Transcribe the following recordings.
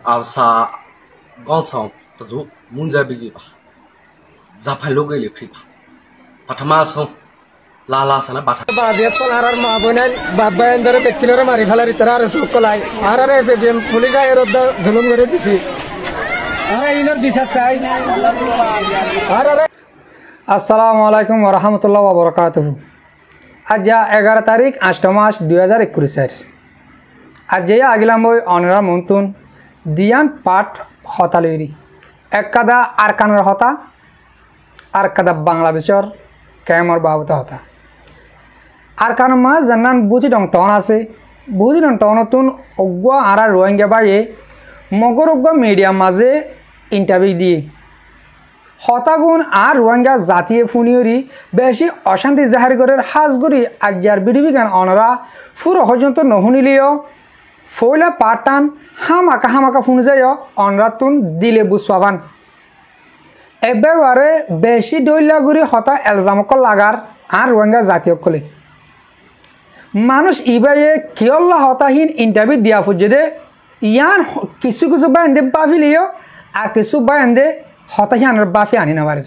알사 건성 또 문제비기 봐 자판 로게리 프리바 파타마성 라라사나 바타 बादियत को आर माबने बाबा अंदर बेकिलर मारी फलारी तरह रसूल को लाई आरे बेम पुलिगा एरोद जुलुम करे दिसी आरे इनर बिसास साई आरे अस्सलामु अलैकुम व रहमतुल्लाहि व बरकातुहू आज 11 तारीख 8 मास 2021 आज आगिलाम बई अनरा मन्तुन दियान पाठ हतालेरी एकदा आरकानर हता आरकादा बांग्लादेशर कैमर बाबुता हता आरकान मा जन्नान बुझी दं टन आछे बुझी दं टनतुन अग्वा आरा रोहिंग्या बाये मगर अग्वा मीडिया माजे इंटरव्यू दिए हतागुन आर रोहिंग्या जातीय फुनियरी बेशी अशांति जाहिर करे हाजगुरी आजार बिडिबिगान अनरा फुरो हजंत नहुनिलियो फैला पाटान हामाका फुनजायो अनरातुन दिले बुसवाबान एबारे बेशी डैलागुरी हता एलजामक लागार आर रोहिंग्या जातीय कले मानुष इबाये कियल्ला हताहीन इंटरव्यू दिया फुजदे यान किसु बांदे बाफिलियो आर किसु बांदे हताहीन बाफी आनी नाबारे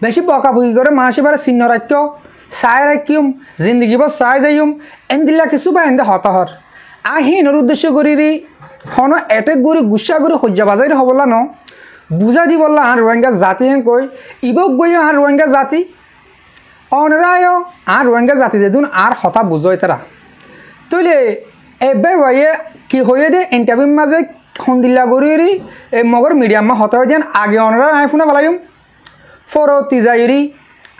बेशी बका बुगी करे मानसि बारे सिन्न राख्य साय राख्यम जिंदगी बस साय जायम एंदिला किसु बांदे हताहर आहीनर उद्देश्य करिरि हन एटेक गुरी गुस्सा गुरी हज्जा बाजाइर हबला न बुझा दी बल्ला आर रोहिंग्या जाति हें कई इबक बयो आर रोहिंग्या जाति अनरायो आर रोहिंग्या जाति देदुन आर हता बुझो इतरा तले एबे वाये कि होये दे इंटरव्यू माजे हंदिल्ला गरिरी ए मगर मीडिया मा हता जेन आगे अनरा आय फुना बलायम फरती जायरी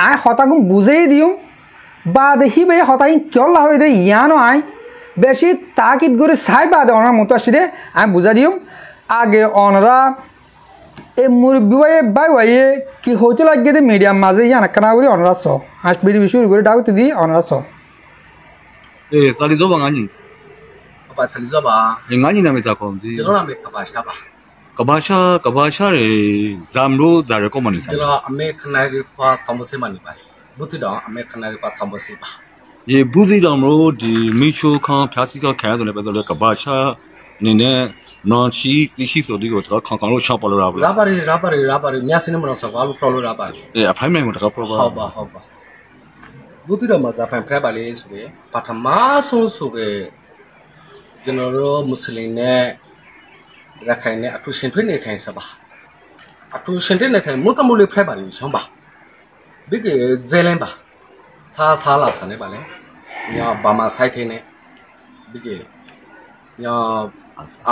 आय हतागुम बुझेई दियम बाद हिबे हताई क्यल्ला होये दे यानो आय बेशी ताकिद गरि साइ बाद अनरा मतो आसिदे आय बुझा दियम आगे अनरा ए मुरब्बी वाये बाय वाये कि होते लगे दे मीडिया माजे याना कनागुरी अनरा सो आज बिडी बिशुर गरि दाउत दी अनरा सो ए साली Joba ngani apa thali zoba ngani na me sa khom ji jeno ame kabasha ba kabasha re zamro dare ko mani sa jeno ame khanari kwa thambose mani ba buti da ame khanari kwa thambose ba ye buzi dam ro di micho khan phasi ka khan so le ba so le kabasha ne ne non chi tishi so di ko ta khan khan lo chop lo ra ba rabari nya sine mo so ba lo pro lo rabari e a phai mai mo ta pro ba ha ba buti da ma za phai phra ba le so be pathama so be Janeiro मुस्लिम ने रखाई ने ado Sentry ने Thai सबा ado Sentry ने Thai मुता मुले fry बारी संबा बिगे जेलें बा था ला सने बाले या बामा साइथे ने बिगे या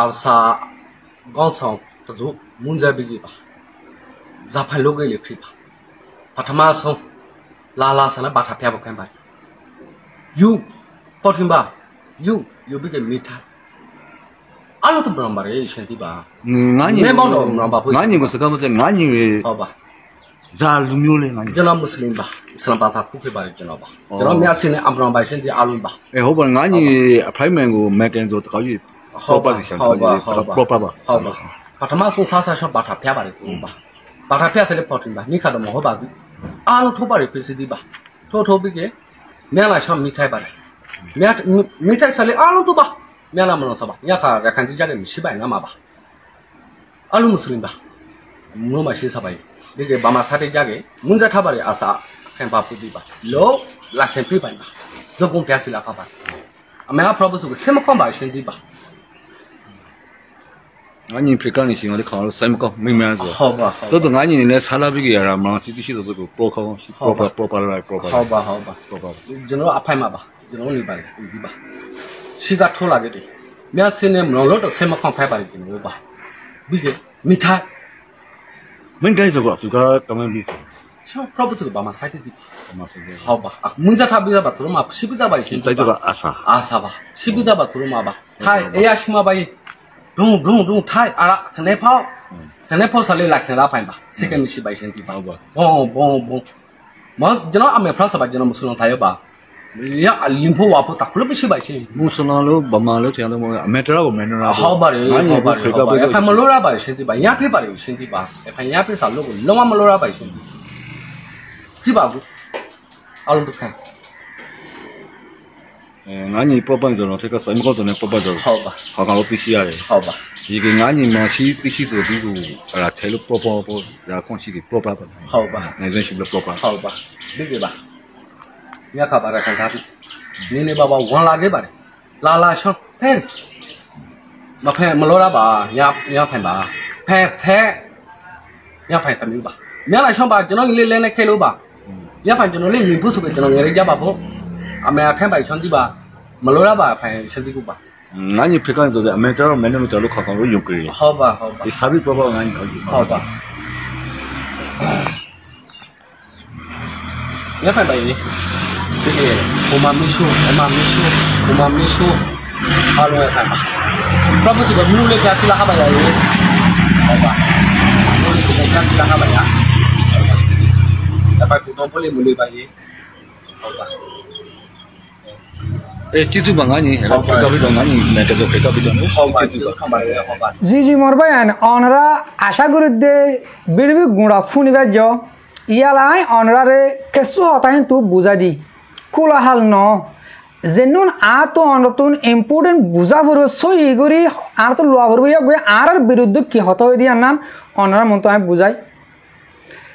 आलसा गंसं तजु मुंजा बिगे बा जाफान लोगे ले फ्री बा पथमा सं ला सने बाथा फ्या बखान बा you पथिंबा you big meter alo to brambare shanti ba ngani me bondo bramba pu ngani mo saka mo se ngani ho ba za lu myo le ngani jana muslim ba islam ba ta ku ke ba jana ba jana mya sin ne ambramba shanti alu ba e ho ba ngani appointment ko maken so ta kaw yi ho ba proper ba patama song sa sho ba ta phya ba le ba ba ta phya se le photin ba ni kha do mo ho ba du alo tho ba re pcd ba tho bi ke mya la sham mi thai ba मिठाई साले आलू तो बा मेला मनो सबा या का रखांजी जागे मिसिबाय ना माबा आलू मुस्लिम बा नो मासि सबाय बेगे बामा साथे जागे मुंजा थाबारे आसा खेन बापु दिबा लो लासेन पिबाय बा जगुम प्यासि ला खाबा आमेहा प्रभु सुग सेम खम बा सेन दिबा ngani prikani sing ade khalo sem ko mi ma so ho ba to ngani ne sala bi ge ya ma ti shi so ko pro kho proper ho ba jeno aphai ma ba jeno ni ba di ba siga thola ge de mya sin ne mlo lo to sem khom phai ba ri jeno ba bi ge mithai min dai so ko su ka kamen bi so proper su ba ma sai di ba ho ba munja tha bi ba thuro ma sibida ba shin tai to asa ba sibida ba thuro ma ba thai eya shima ba Dung thai ara thane phao sale la sen la phai ba second mishi ba shin ti ba bon ma jeno ame phra sa ba jeno muslim thai ba ya limpo wa po ta khlo bishi ba shin muslim lo ba ma lo thya lo mo ametara ko menara ho ba re fa ma lo ra ba shin ti ba ya phe ba re shin ti ba fa ya phe sa lo ko lo ma lo ra ba shin ti phi ba ku alu to khan ngani proper so no te ka sai mo ko to ne proper so ho ba ka lo pi shi ya le ho ba 一个俺你忙起必须做这个，才了包，然后放起的包，好吧，那人是不包？好吧，理解吧？也卡巴拉看他的，你爸爸忘了给吧的，拉上骗，嘛骗嘛罗拉吧，也骗吧，骗，也骗他们吧，你拉上吧，就那个来开路吧，也骗就那里面不是个就那个人家吧不，啊没有骗吧，兄弟吧，嘛罗拉吧骗兄弟个吧。俺你平常做的，没找没那么找路看我用过的。好吧。你啥比包俺你好吧。你看吧，这个我妈没说，哈喽看吧。这不是个努力干死了哈吧呀？好吧，努力干死了哈吧呀？好吧，那把普通不离吧也，好吧。记住吧，俺你，俺你没得做配套比较，好吧，好吧。জি মরবায়ান অনরা আশা করি দে বিড়বি গুড়া ফুনিবা জ ইয়ালাই অনরারে কেসু হতাহিন তু বুঝা দি কুলাহাল ন যেনুন আতো অনতুন important বুঝা বড় সই গরি আর তো লোয়া বড় ইয়া গয় আর বিরুদ্ধে কি হত হই দিয়া নান অনরা মন তো আমি বুঝাই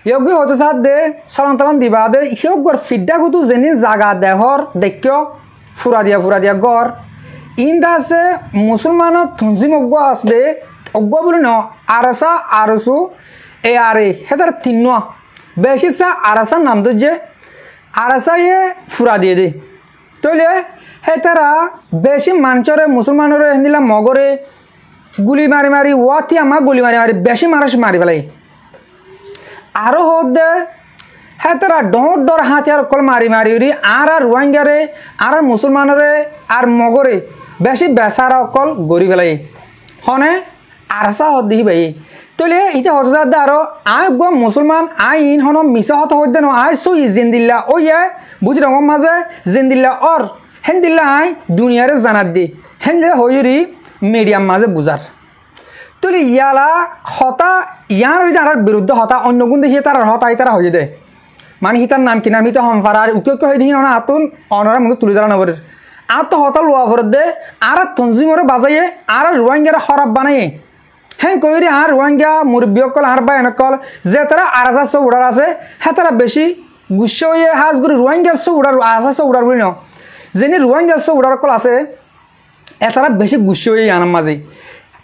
ইয়োগ্য হতে সাথ দে সরন্তরন দিবা দে ইয়োগ্যর ফিডব্যাক হতো যেনি জাগা দেহর দেখ্য ফুরা দিয়া গড় ইন্দা আছে মুসলমানত থুনজিম অজ্ঞ আছে অজ্ঞ বলে ন আরসা আরসু এ আরে হেতার তিন্ন বেশি সা আরসার নাম তো যে আরসা ইয়ে ফুরা দিয়ে দে তৈলে হেতারা বেশি মানুষরে মুসলমানরে হিন্দিলা মগরে গুলি মারি ওয়াতি আমা গুলি মারি বেশি মানুষ মারি ফেলাই আরো হোক দে হেতারা ডর হাতিয়ার কল মারি আর রোহিঙ্গারে আর মুসলমানরে আর মগরে বেশি বেসারা অকল গড়ি পেলাই হনে আরসা হত দিহি ভাই তলে ইটা হজার আরো আই গ মুসলমান আই ইন হন মিছা হত হইতে ন আই সই জিন্দিল্লা ও ইয়ে বুঝি রঙ মাঝে জিন্দিল্লা অর হেন্দিল্লা আই দুনিয়ারে জানাত দি হেন্দে হইরি মিডিয়াম মাঝে বুঝার তলে ইয়ালা হতা ইয়ার আর বিরুদ্ধে হতা অন্য গুণ দেখি তার হতা তারা হয়ে দে মানে হিতার নাম কি নাম হিতা হমফার উকে হয়ে দিহি না আতুন অনরা মুখে তুলে ধরা নবরের আর তো হতা লোয়া ভরত দে আর তঞ্জিমরে বাজাইয়ে আর রোহিঙ্গারা খরাব বানাইয়ে হ্যাঁ কইরি আর রোহিঙ্গা মুরব্বিয়কল আর বা এনেকল যে তারা আরাসা সব উড়ার আছে হ্যাঁ তারা বেশি গুচ্ছ হয়ে হাজ করে রোহিঙ্গা সব উড়ার আরাসা সব উড়ার বলি ন যেনি রোহিঙ্গা সব উড়ার কল আছে এ তারা বেশি গুচ্ছ হয়ে আনার মাঝে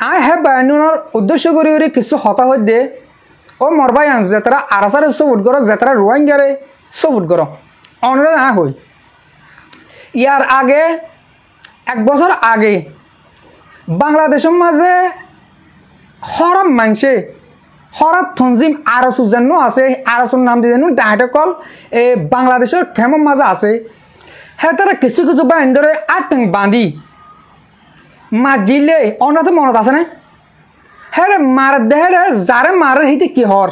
আই হ্যাঁ বায়ানুর উদ্দেশ্য করি কিছু হতা হয়ে দে ও মরবাই আন যে তারা আরাসারে সব উঠ করো যে তারা রোহিঙ্গারে সব উঠ করো অনরা না হই ইয়ার আগে এক বছর আগে বাংলাদেশের মাঝে হরম মানছে হরব থনজিম আরসু যেন আছে আরসুর নাম দিয়ে যেন ডাইটা কল এ বাংলাদেশের খেমর মাঝে আছে হ্যাঁ তারা কিছু বাহিনী ধরে আটং বাঁধি মাজিলে অন্য তো মনত আছে না হ্যাঁ মার দেহে যারে মারে হিতে কি হর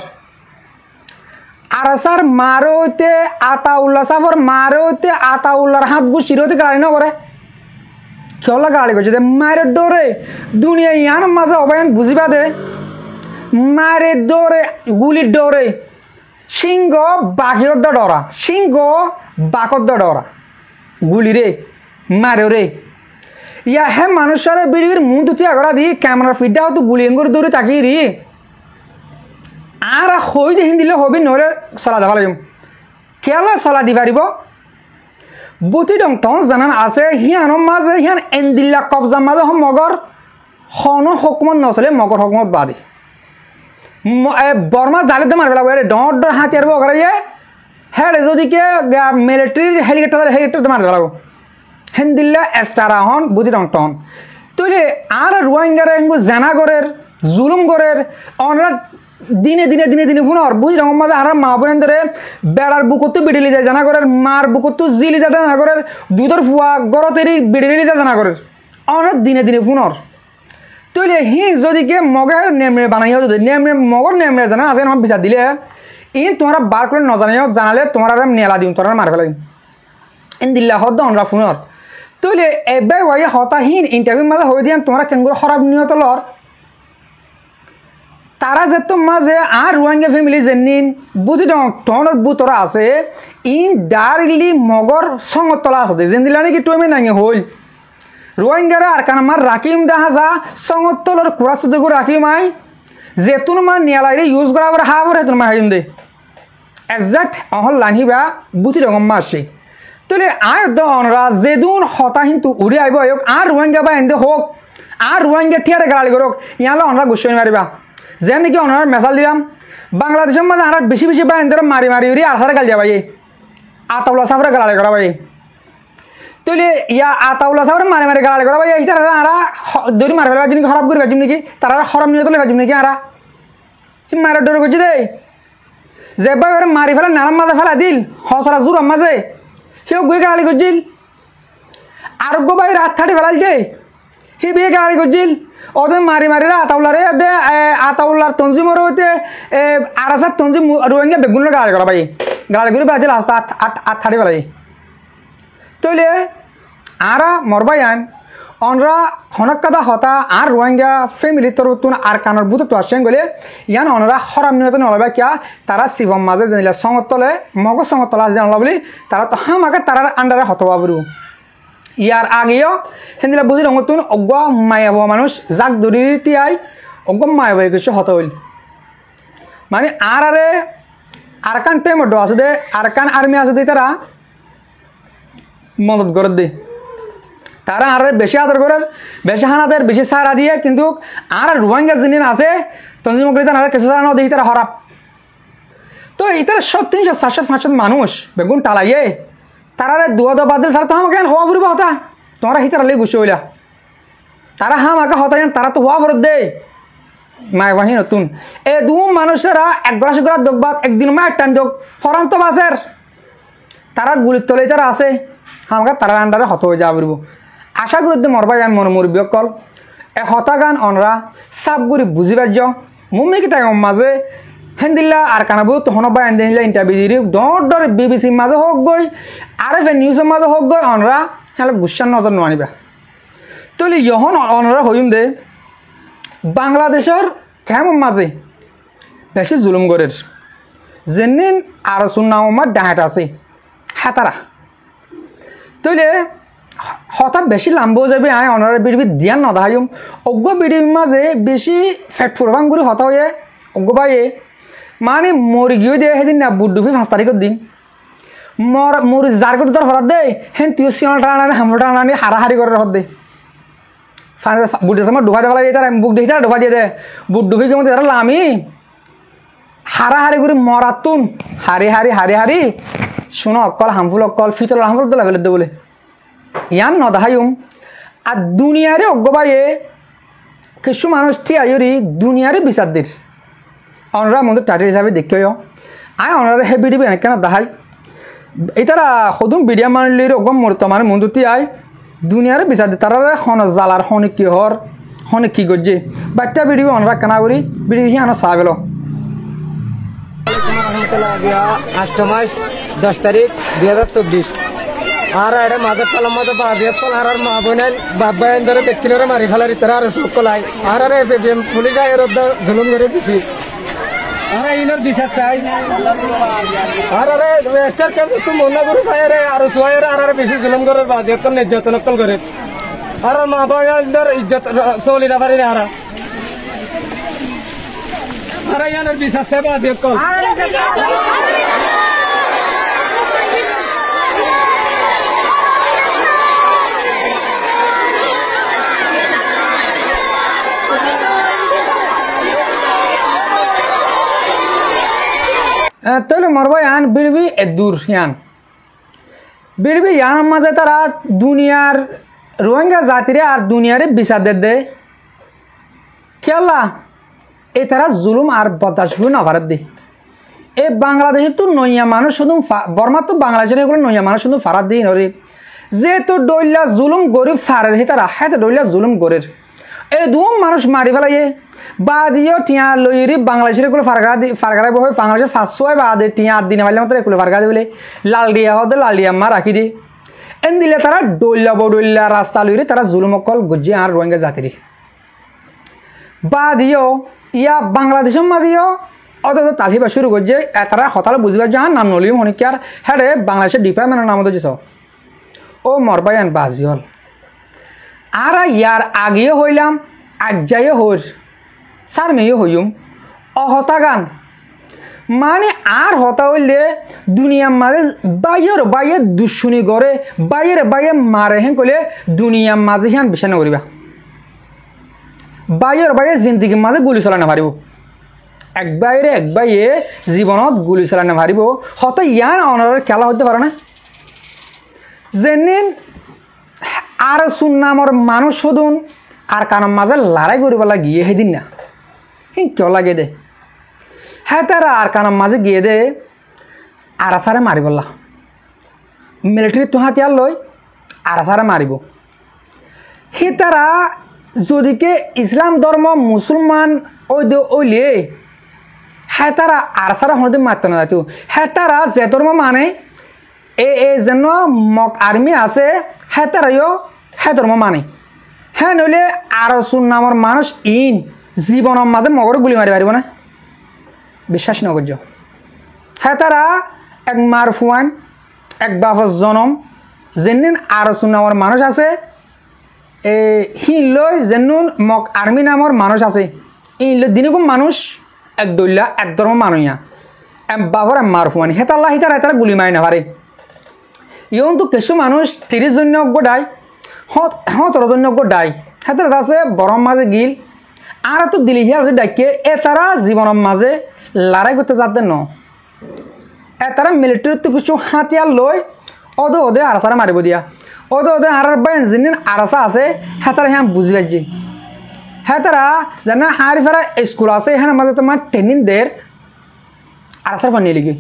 আরাসার মারোতে আতাউল্লাহ সাফর মারোতে আতাউল্লাহর হাত গুছিরোতে গাড়ি না করে কেলা গাড়ি করছে দে মায়ের ডোরে দুনিয়া ইয়ান মাঝে অবায়ন বুঝিবা দে মায়ের ডোরে গুলির ডোরে সিংহ বাঘিয়র ডরা সিংহ বাকর ডরা গুলি রে মারে রে ইয়া হে মানুষের বিড়ির মুখ দুটি আগরা দি ক্যামেরা ফিডা তো গুলি এঙ্গুর দৌড়ে তাকিয়ে রি আর হই দেখি দিলে হবি নহলে চলা যাব লাগিব কেলা চলা দি পারিব বুটি ডং টন জানান আছে হিয়ানোর মাঝে হিয়ান এন্দিল্লা কবজা মাঝে হম মগর হন হকুমত নচলে মগর হকুমত বাদে বর্মা দালিতে মারবে লাগবে ডর হাতিয়ার বগরা ইয়ে হ্যাঁ যদি কে মিলিটারির হেলিকপ্টার মারবে লাগবো হেন্দিল্লা এস্টারা হন বুটি ডং টন তৈলে আর রোহিঙ্গারে জানা গরের জুলুম গরের অনরা দিনে ফোনর বুঝি রকম মাঝে আর মা বোন ধরে বেড়ার বুকতো বিড়িলি যায় জানা করের মার বুকতো জিলি যায় জানা করের দুধের ফুয়া গরতেরই বিড়িলি যায় জানা করের অনেক দিনে ফোনর তৈলে হি যদি কে মগের নেমরে বানাইও যদি নেমরে মগর নেমরে জানা আছে আমার বিচার দিলে ইন তোমরা বার করে নজানাইও জানালে তোমার আর নেলা দিম তোরা মার ফেলাই ইন দিল্লা হদ অনরা ফোনর তৈলে এবে ওই হতাহীন ইন্টারভিউ মাঝে হয়ে দিয়ান তোমরা কেঙ্গুর খরাব নিহত লর তারা যেত মাঝে আর রোহিঙ্গা ফ্যামিলি যেনিন বুঝি টনের বুতরা আছে ইন ডাইরেক্টলি মগর সঙ্গত তলা আছে যেন দিলা নাকি টুমে নাঙে হইল রোহিঙ্গারা আর কান আমার রাকিম দাহাজা সঙ্গতলর কুরাসুদুর রাকিম আই যেতুন মা নিয়ালাইরে ইউজ করা আবার হা বরে তুমি হাইম দে একজাক্ট অহল লানিবা বুতি রকম মারছে তাহলে আয় দনরা যেদুন হতা কিন্তু উড়ে আইব আর রোহিঙ্গা বা এন্দে হোক আর রোহিঙ্গা ঠিয়ারে গাড়ি করুক ইয়ালে অনরা গুছাই মারিবা যেন নাকি অনার মেসাল দিলাম বাংলাদেশের মধ্যে আর বেশি বেশি বা এন্দে মারি মারি উড়ি আর গাল যাবাই আতাউলা সাফরে গাড়ি করা ভাই তাহলে ইয়া আতাউলা সাফরে মারি মারি গাড়ি করা ভাই এইটা আর দড়ি মারি ফেলা জিনিস খারাপ করে ভাজিম নাকি তারা হরম নিয়ে তোলে ভাজিম নাকি আর কি মারা ডর করছি দে যেবা মারি ফেলা নারাম মাঝে ফেলা দিল হসরা জোর মাঝে সেও গুয়ে গাড়ি করছিল আরোগ্য ভাই রাত থাটি ফেলাল দে সি বিয়ে গাড়ি করছিল ওদের মারি মারি আতাউলারে দে আতাউলার তঞ্জিমর হইতে আর আসার তঞ্জিম রোহিঙ্গা বেগুনের গাড়ি করা ভাই গাড়ি করে বাজিল আস্তে আট থাটি ফেলাই তৈলে আরা মরবাই আন অনরা হনকাদা হতা আর রোহিঙ্গা ফ্যামিলি তরতুন আর কানর বুত তো আসেন গলে ইয়ান অনরা হরাম নিয়ত নলবা কিয়া তারা শিবম মাঝে জানিলা সংগতলে মগ সংগতলা জানলা বলি তারা তো হামাকে তারার আন্ডারে হতবা বরু ইয়ার আগেও হেন্দিলা বুঝি রঙতুন অজ্ঞ মায়াব মানুষ যাক দরিতি আই অজ্ঞ মায়াব কিছু হত হইল মানে আরে আরকান টাইম আছে দে আরকান আর্মি আছে দে তারা মদত করে দে তারা আর বেশি আদর করেন বেশি হানাদের বেশি সারা দিয়ে কিন্তু আর রোহিঙ্গা যিনি আছে তঞ্জিমকলিতা আর কিছু সারা দেখি তারা হরাপ তো এটার সব 300-400-500 মানুষ বেগুন টালাইয়ে তারা দুয়াদ বাদিল তারা তো আমাকে হওয়া বুড়ি হতা তোমরা হিতারা লেগে গুছি হইলা তারা আমাকে হতাই তারা তো হওয়া ভরত দে মায় বাহি নতুন এ দু মানুষেরা এক গ্লাস করে দোকবাদ একদিন মায়ের টান দোক ফরান্ত বাসের তারা গুলির তলে তারা আছে আমাকে তারা আন্ডারে হত হয়ে যা বুড়ব আশা করি মরবাই আমি মনে মুরব্বী কল এ হতাগান অনরা সাপ গুড়ি বুঝি পার্য মুম্মি কি টাইম মাঝে হেন্দিল্লা আর কানাবু তখন বা এন্দিল্লা ইন্টারভিউ দিই দর বিবিসির মাঝে হোক গই আর নিউজের মাঝে হোক গই অনরা হ্যাঁ গুসান নজর নানিবা তাহলে ইহন অনরা হইম দে বাংলাদেশের কেমন মাঝে বেশি জুলুম গরের যেন আর সুনামার ডাহাট আছে হাতারা তাইলে হঠাৎ বেশি লাম্বও যাবে আয় অনারে বিড়বি ধ্যান নদাহাইম অজ্ঞ বিড়ির মাঝে বেশি ফেট ফুরবাং করে হতা হয়ে অজ্ঞ বাইয়ে মানে মরি গিয়ে দিয়ে সেদিন না বুট ডুবি 5 তারিখের দিন মরি যার করে তোর হঠাৎ দে হেন তুই সিঁড়া টানা হামড়া টানা হারাহারি করে হত দে বুটের সময় ডুবা দেওয়া লাগে তারা বুক দেখি তারা ডুবা দিয়ে দে বুট ডুবি কেমন তারা লামি হারাহারি করে মরাতুন হারি হারি হারি হারি শুনো অকল হামফুল অকল ফিতল হামফুল তো লাগলে দে বলে ইয়ান নদাহাইম আর দুনিয়ারে অজ্ঞবাইয়ে কিছু মানুষ তিয়ারি দুনিয়ারে বিচার দির অনরা মন্দির টাটি হিসাবে দেখিও আয় অনরা হে বিডিবি কেন দাহাই এটারা সদুম বিডিয়া মানলির অগম মর্তমান মন্দিরটি আয় দুনিয়ারে বিচার দি তারা হন জালার হনে কি হর হনে কি গজ্জে বাচ্চা বিডিবি অনরা কেনা করি বিডিবি আনা চাবেল 8 মাস 10 তারিখ 2024 আর এটা মাঝের তলার মধ্যে বাদিয়ে আর মা বোনের বাবা এন্দরে ব্যক্তিরা মারি ফেলার ইতারা আর সকলাই আর পুলিশ আয়ের জুলুম করে দিছি আর ইনার বিচার চাই আর রেস্টার কেমন তো মনে করে পায় আর সোয়াইয়ের আর বেশি জুলুম করে বাদিয়ে নির্যাতন করে আর মা বোনের ইজ্জত চলি না পারি না আর ইয়ানোর বিচার চাই বাদিয়ে কল তাহলে মরবাই আন বিড়বি দূর ইয়ান বিড়বি ইয়ান মাঝে তারা দুনিয়ার রোহিঙ্গা জাতিরে আর দুনিয়ারে বিচার দে খেলা এই তারা জুলুম আর বদাস না ভারত দে এই বাংলাদেশে তো নইয়া মানুষ শুধু বর্মা তো বাংলাদেশের এগুলো নইয়া মানুষ শুধু ফারাত দিই নরে যেহেতু ডইলা জুলুম গরিব ফারের হি তারা হ্যাঁ ডইলা জুলুম গরের এই দুম মানুষ মারি ফেলাইয়ে বা দিও টিয়া লইরি বাংলাদেশের এগুলো ফারগারা বই বাংলাদেশের 500 বা দে টিয়া 8 দিনে মারলে মাত্র এগুলো ফারগা দিয়ে বলে লাল দিয়া হদে লাল দিয়া মা রাখি দি এন দিলে তারা ডইলা বডইলা রাস্তা লইরি তারা জুলুম অকল গজ্জি আর রোহিঙ্গা জাতিরি বা দিও ইয়া বাংলাদেশের মা দিও অত তালিবা শুরু করছে তারা হতালে বুঝবার যান নাম নলিও অনেক আর হ্যাঁ বাংলাদেশের ডিপার্টমেন্টের নাম দিয়েছ ও মরবাইন বাজিওল আর ইয়ার আগেও হইলাম আজ্জাইও হইর সার মেয়েও হইম অহতা গান মানে আর হতা হইলে দুনিয়ার মাঝে বাইয়ের দুশ্মনী করে বাইয়ে মারে হেন কইলে দুনিয়ার মাঝে হিয়ান বিচার নকরিবা বাইয়ে জিন্দগির মাঝে গুলি চলা নাপারিব এক বাইয়ে জীবনত গুলি চলা নাপারিব হত ইয়ান অনারের খেলা হইতে পারে না যেদিন আর সুন্নামর মানুষ সদুন আর কারণ মাঝে লড়াই করিবলা গিয়ে সেদিন না কিয় লাগে দে হ্যাঁ তারা আর কারণ মাঝে গিয়ে দে আরাসারে মারিবলা মিলিটারি তো হাতিয়ার লই আরাসারে মারিব সে তারা যদিকে ইসলাম ধর্ম মুসলমান ওইলে হ্যাঁ তারা আরাসারে হনদিন মারতে না যাইতো হ্যাঁ তারা যে ধর্ম মানে যেন মক আর্মি আছে হ্যাঁ তারাইও হ্যাঁ ধর্ম মানে হ্যাঁ নইলে আর সুন্নামর মানুষ ইন জীবনের মাঝে মগর গুলি মারি পারিব না বিশ্বাস নকর্য হ্যাঁ তারা এক মার ফুয়ান এক বাপর জনম যেদিন আর সুন্নামর মানুষ আছে হি লই যেন মক আর্মি নামর মানুষ আছে ই দিনকম মানুষ এক দৈল্যা এক ধর্ম মানুষিয়া এক বাপর এক মার ফুয়ান হেতাল্লা হিতারা গুলি মারি না পারে ইয়ন তো কিছু মানুষ 30 জন গোডাই 17 জন গোডাই হেতার কাছে বরম মাঝে গিল আর তো দিলি হিয়ার ডাকিয়ে তারা জীবনের মাঝে লড়াই করতে যাতে ন তারা মিলিটারির তো কিছু হাতিয়ার লই ওদে আরাসারা মারিব দিয়া ওদে আর যেদিন আরাসা আছে হেতারা হ্যাঁ বুঝি পাইছি হেতারা জানা হারি ফেরা স্কুল আছে হ্যাঁ মাঝে তোমার ট্রেনিং দের আরাসার পানি লিখি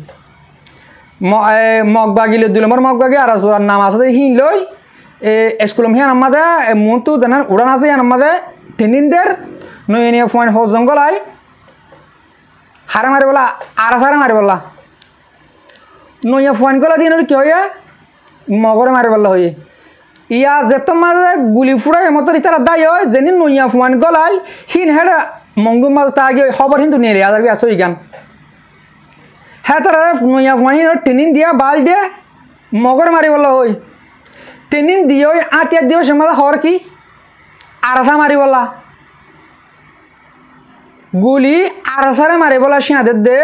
মগ বাগিলে 2 নম্বর মগ বাগি আর নাম আছে হি লই স্কুল হ্যাঁ আমাদের মন তো জানার উড়ান আছে হ্যাঁ আমাদের ট্রেনিং দের নয় নিয়ে ফোন হো জঙ্গল আই হারে মারি বলা আরাসারে মারি বললা নইয়া ফোন কলা দিন কি হয়ে মগরে মারি বললা হয়ে ইয়া যেত মাঝে গুলি ফুড়াই মতো তারা দায় হয় যেদিন নইয়া ফোন গলাল হিন হেডা মংডুর মাঝে তা আগে খবর কিন্তু নিয়ে আদার আসো গান হ্যাঁ তারা নইয়া ফোন ট্রেনিং দিয়া বাল দিয়ে মগর মারি বললা হই ট্রেনিং দিয়ে ওই আতিয়া দিও সে মাঝে হর কি আরাসা মারি বললা গুলি আরাসারে মারি বলা সিঁহাদের দে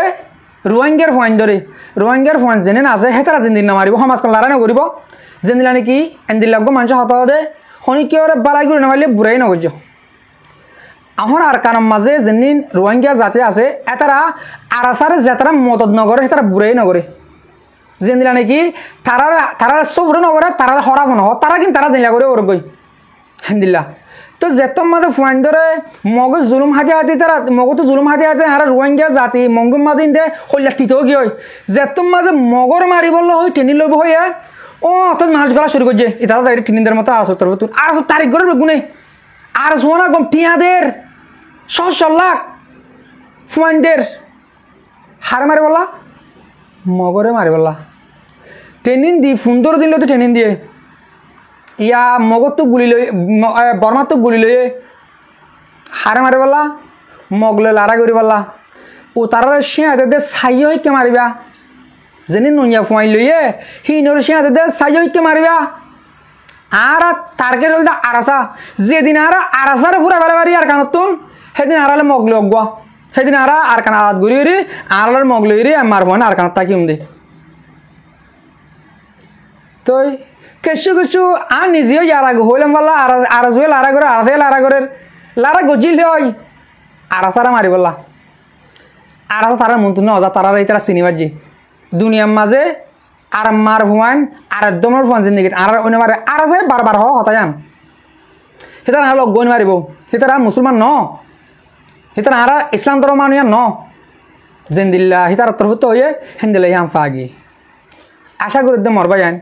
রোহিঙ্গার ফোন ধরে রোহিঙ্গার ফোন যেনে না আছে হেতারা জিন্দিন না মারিব সমাজখন লড়াই নকরিব যেদিলা নাকি এন্দির লাগব মানুষ হত দে শনি কি বালাই করে নামারিলে বুড়াই নগর্য আহর আর কারণ মাঝে যেদিন রোহিঙ্গা জাতি আছে এতারা আরাসারে যেতারা মদত নগরে হেতারা বুড়াই নগরে যেদিলা নাকি তারা সবরে নগরে তারা হরাব নহ তারা কিন্তু তারা দিলা করে ওর গই হেন্দিল্লা তো যেত মাঝে ফোন ধরে মগ জুলুম হাতে তারা মগ তো জুলুম হাতে আর রোহিঙ্গা জাতি মংডুম মাদিন দে হইলা তিতেও কি হয় যেত মাঝে মগর মারি বললো হয় টেনি লইব হয়ে অত মানুষ গলা শুরু করছে এটা ডাইরেক্ট টিনিদের মতো আর তারিখ করে গুনে আর সোনা গম টিয়াদের 100 লাখ ফোনদের হারে মারি বললা মগরে মারি বললা ট্রেনিং দি সুন্দর দিন তো ট্রেনিং দিয়ে ইয়া মগর তো গুলি লই বর্মার তো গুলি লইয়ে হারে মারি বললা মগলে লারা করি বললা ও তারা সিঁহাতে ছাইও হইকে মারিবা যেনি নইয়া ফুয়াই লইয়ে হি নর সিঁহাতে ছাইও হইকে মারিবা আর তারকে চলতে আরাসা যেদিন আর আরাসারে ফুরা ফেলে পারি আর কানতুন সেদিন আরালে মগলে অগুয়া সেদিন আর কানা আত ঘুরি হরি আরালের মগলে হরি মারব না আর কানত তাকিম দে তো কিছু আর নিজেও যারা হইলাম বললা আর জুয়ে লারা করে লারা করে লারা গজিল হয় আরাসারা মারি বললা আরাসা তারা মন তুন অজা তারা এই তারা চিনিবাজি দুনিয়ার মাঝে আর মার ভুয়ান আর একদমের ফোন জিন্দিগি আর অন্য মারে আর আছে বারবার হতাই যান সেটা না লগ গই মারিব সেটা মুসলমান ন সেটা আর ইসলাম ধর্ম মানুষ ন জেন্দিল্লা সেটার তরফত হয়ে হেন্দিল্লা ইয়াম ফাগি আশা করি মরবা যান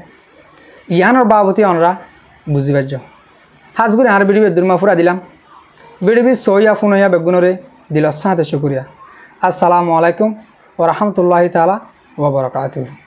ইয়ানোর বাবতী অনরা বুঝি পারছ হাজগুড়ি আর বিড়ি বেদুরমা ফুরা দিলাম বিড়ি সইয়া ফোন হইয়া বেগুনরে দিল সাথে শুকুরিয়া আসসালামু আলাইকুম ওয়া রাহমাতুল্লাহি তাআলা ওয়া বারাকাতুহু।